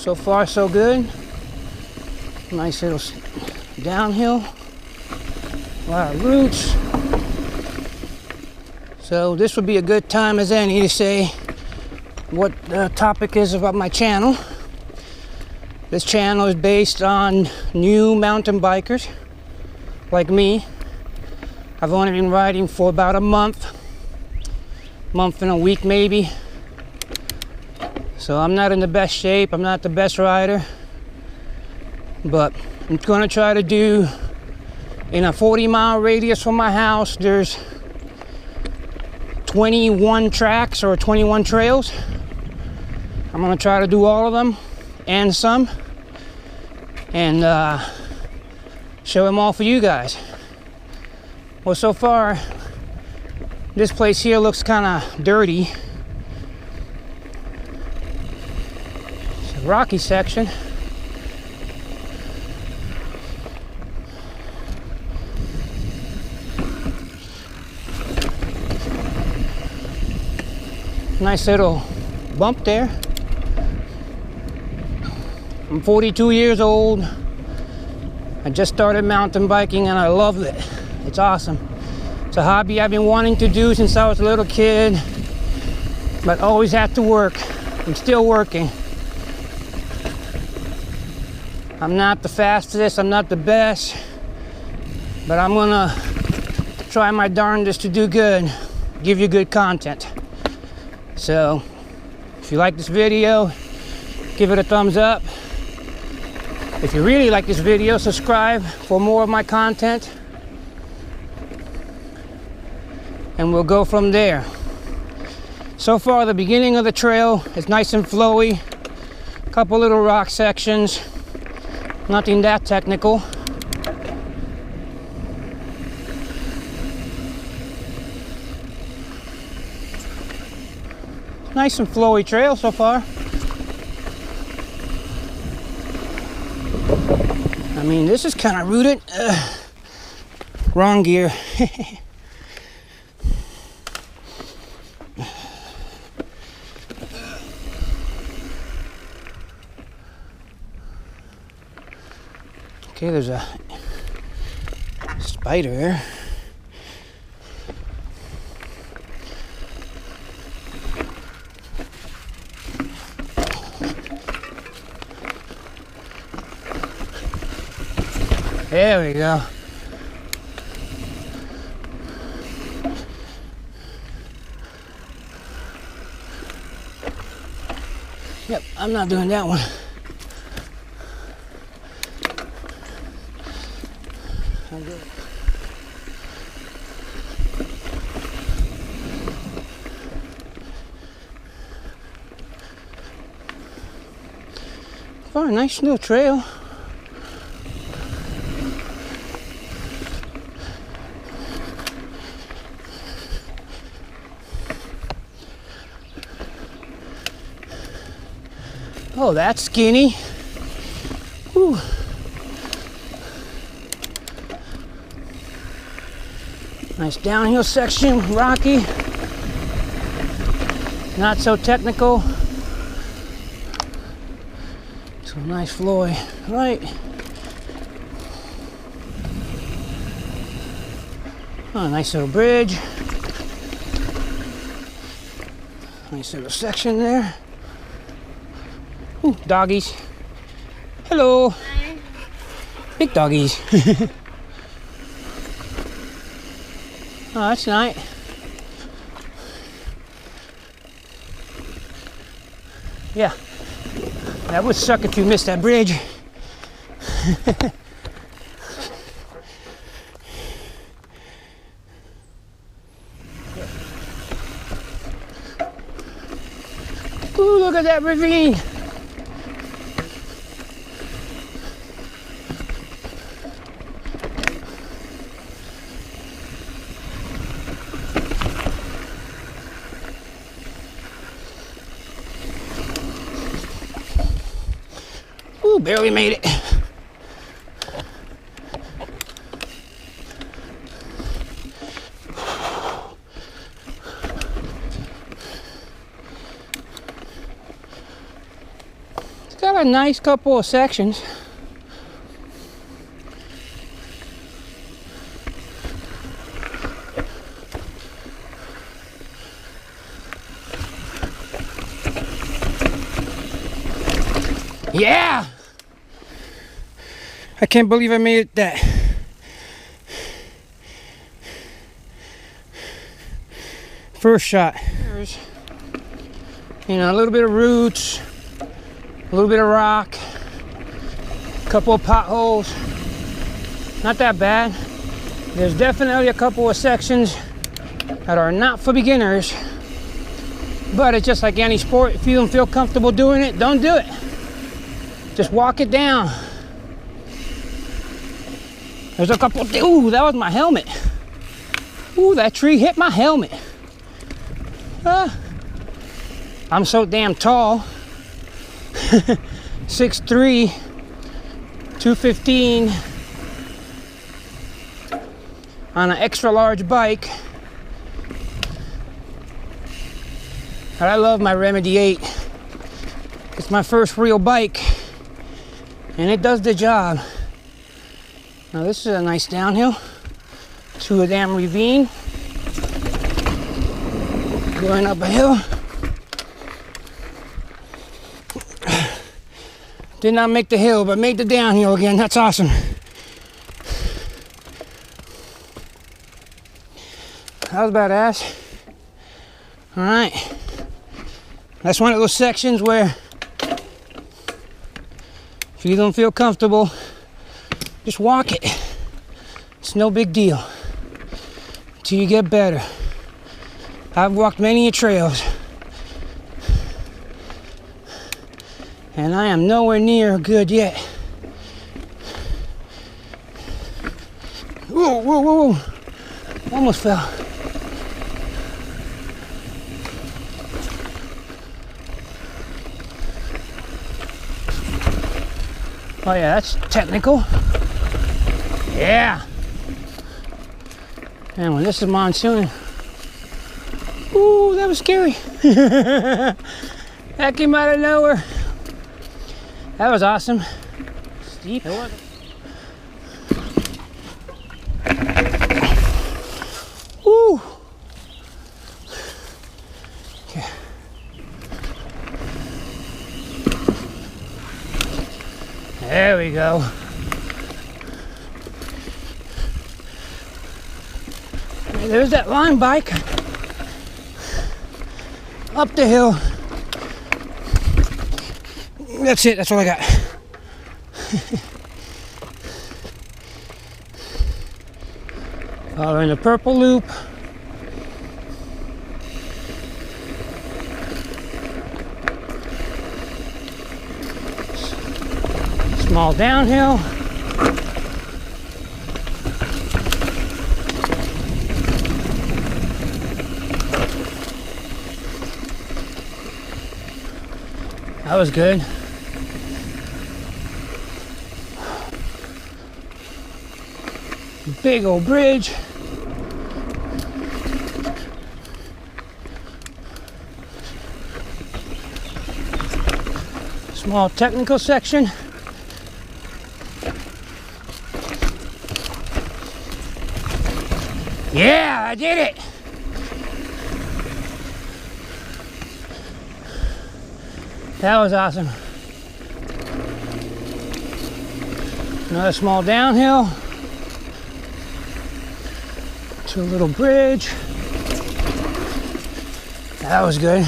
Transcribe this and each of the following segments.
So far, so good. Nice little downhill. A lot of roots. So this would be a good time as any to say what the topic is about my channel. This channel is based on new mountain bikers like me. I've only been riding for about a month and a week maybe. So I'm not in the best shape, I'm not the best rider, but I'm gonna try to do, in a 40-mile radius from my house, there's 21 tracks or 21 trails. I'm gonna try to do all of them and some, and show them all for you guys. Well, so far, this place here looks kind of dirty. It's a rocky section. Nice little bump there. I'm 42 years old. I just started mountain biking and I love it. It's awesome. It's a hobby I've been wanting to do since I was a little kid, but always had to work. I'm still working. I'm not the fastest, I'm not the best, but I'm gonna try my darndest to do good, give you good content. So, if you like this video, give it a thumbs up. If you really like this video, subscribe for more of my content. And we'll go from there. So far, the beginning of the trail is nice and flowy. A couple little rock sections. Nothing that technical. Nice and flowy trail so far. I mean, this is kind of rooted. Wrong gear. Okay, there's a spider there. There we go. Yep, I'm not doing that one. I'm good. Oh, a nice little trail. Oh, that's skinny. Whew. Nice downhill section, rocky. Not so technical. So nice flowy, right? Oh, nice little bridge. Nice little section there. Ooh, doggies. Hello. Hi. Big doggies. Oh, that's nice. Yeah. That would suck if you missed that bridge. Ooh, look at that ravine. Ooh, barely made it. It's got a nice couple of sections. Yeah! I can't believe I made it that. First shot. You know, a little bit of roots, a little bit of rock, a couple of potholes. Not that bad. There's definitely a couple of sections that are not for beginners, but it's just like any sport. If you don't feel comfortable doing it, don't do it. Just walk it down. There's a couple, ooh, that was my helmet. Ooh, that tree hit my helmet. I'm so damn tall. 6'3", 215 on an extra large bike. But I love my Remedy 8. It's my first real bike, and it does the job. Now this is a nice downhill to a damn ravine. Going up a hill. Did not make the hill, but made the downhill again. That's awesome. That was badass. All right. That's one of those sections where if you don't feel comfortable, just walk it. It's no big deal until you get better. I've walked many trails, and I am nowhere near good yet. Whoa, whoa, whoa, whoa. Almost fell. Oh yeah, that's technical. Yeah. And when this is monsoon, ooh, that was scary. That came out of nowhere. That was awesome. Steep. Woo. Okay. There we go. And there's that line bike. Up the hill. That's it, that's all I got. Following the purple loop. Small downhill. That was good. Big old bridge. Small technical section. Yeah, I did it. That was awesome. Another small downhill to a little bridge. That was good.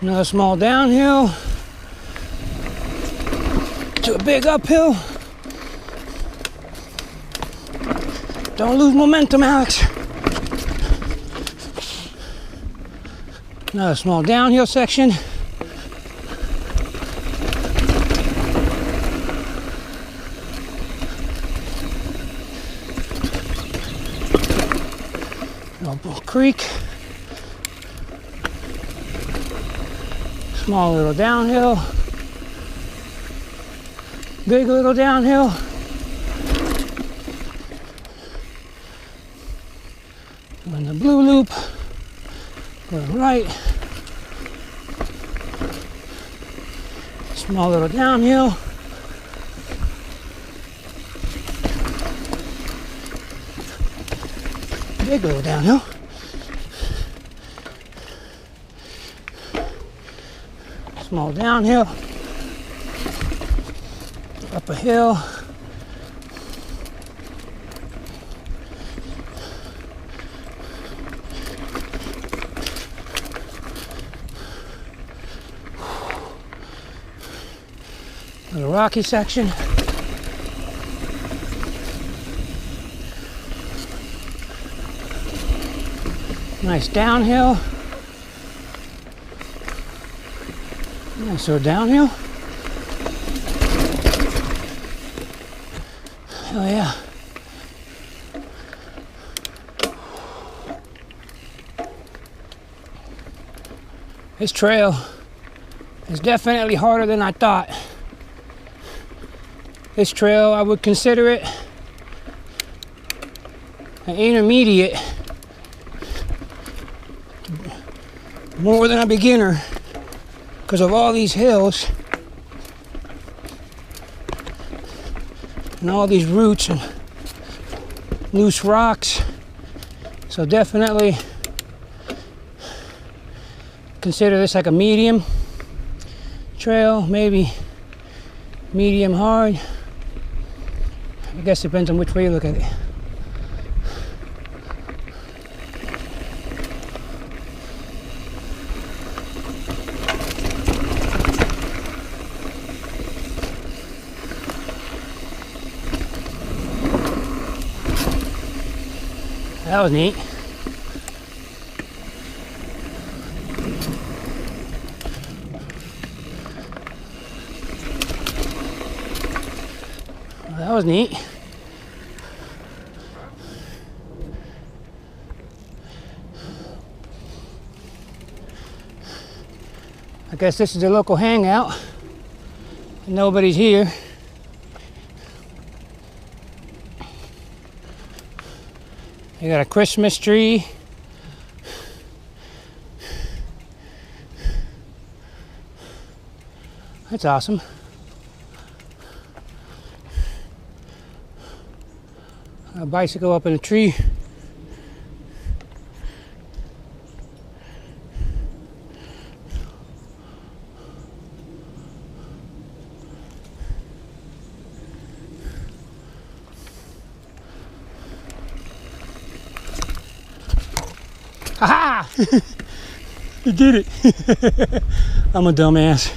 Another small downhill to a big uphill. Don't lose momentum, Alex. Another small downhill section. Bull Creek. Small little downhill. Big little downhill. On the blue loop, going right. Small little downhill. Big little downhill. Small downhill. Up a hill. Little rocky section. Nice downhill. Nice little downhill. Oh yeah. This trail is definitely harder than I thought. This trail, I would consider it an intermediate, more than a beginner, because of all these hills and all these roots and loose rocks. So definitely consider this like a medium trail, maybe medium hard. I guess it depends on which way you look at it. That was neat. That was neat. I guess this is the local hangout. Nobody's here. You got a Christmas tree. That's awesome. A bicycle up in a tree. Aha! You did it. I'm a dumbass.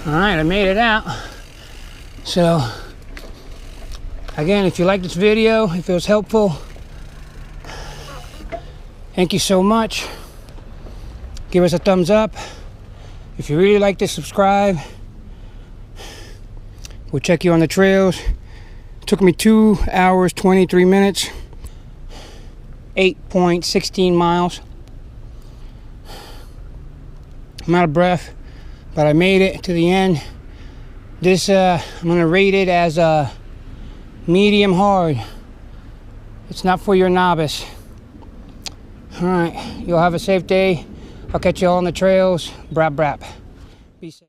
All right, I made it out. So, again, if you like this video, if it was helpful, thank you so much. Give us a thumbs up. If you really like this, subscribe. We'll check you on the trails. Took me 2 hours, 23 minutes, 8.16 miles. I'm out of breath, but I made it to the end. This, I'm gonna rate it as a medium hard. It's not for your novice. All right, you'll have a safe day. I'll catch you all on the trails. Brap, brap. Be safe.